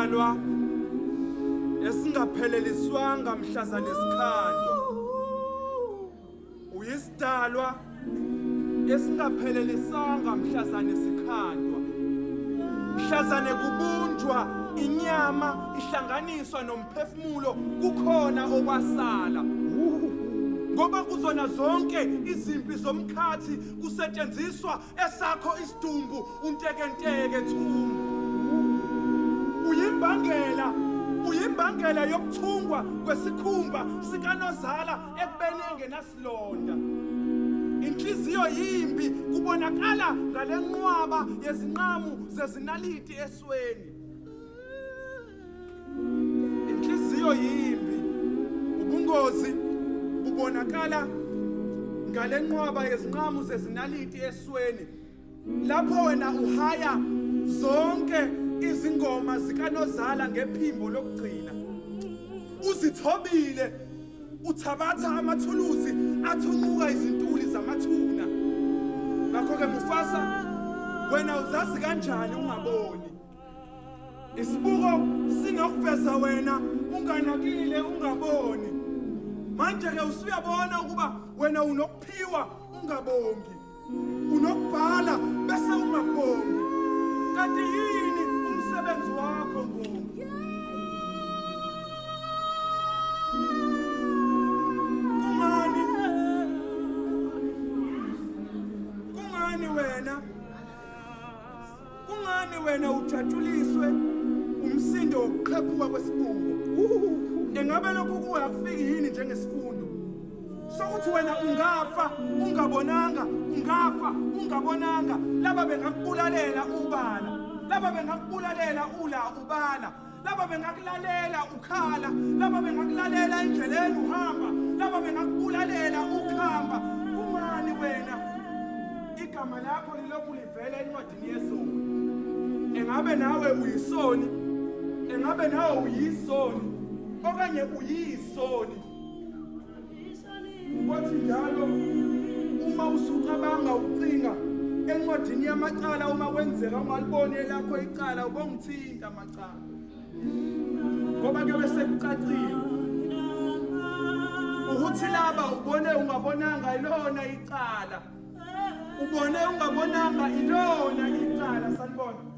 Uyisidalwa esingapheleliswanga mhlazane sikhandwa. Uyisidalwa esingaphelelisanga mhlazane sikhandwa. Mhlazane kubunjwa inyama ihlanganiswa nomphefumulo kukhona okwasala. Ngoba kuzona zonke izimpi zomkhathi kusetshenziswa esakho isidumbu untekenteke thumbu. Uyimbangela yokuthungwa kwesikhumba sikaNozala ekubeni engenasilonda. Inhliziyo yimbi kubonakala ngale nqwaba yezinqamu zezinaliti esweni. Inhliziyo yimbi, ubungozi bubonakala ngale nqwaba yezinqamu zezinaliti esweni. Lapho wena uhaya zonke izingoma zikaNozala ngephimbo lokugcina. Uzithobile, uthabatha amathuluzi athunquka izintuli zamathuna. Ngakho-ke Mufasa, wena uzazi kanjani ungaboni? Isibuko sinokuveza wena unganakile ungaboni. Manje-ke usuyabona ukuba wena unokuphiwa ungabongi, unokubhala bese ungabongi. Kanti yini umsebenzi wakho Mbongi? Kungani wena ujatshuliswe umsindo wokuqhephuka kwesibuko? Engabe lokhu kuwe akufiki yini njengesifundo? Sokuthi wena ungafa ungabonanga, ungafa ungabonanga. Laba bengakubulalela ubala, laba bengakubulalela ubala, laba bengakulalela ukhala, laba bengakulalela endleleni uhamba, laba bengakubulalela ukhamba. Kungani wena igama lakho liloku livela encwadini yesoni? Engabe nawe uyisoni? Engabe nawe uyisoni? Okanye uyisoni? Kwathi njalo uma usucabanga ucinga encwadini yamacala, uma kwenzeka ungaliboni elakho icala, ubongithinta amacala. Ngoba kuyobe sekucacile ukuthi laba ubone ungabonanga ilona icala, ubone ungabonanga ilona icala. Sanibona.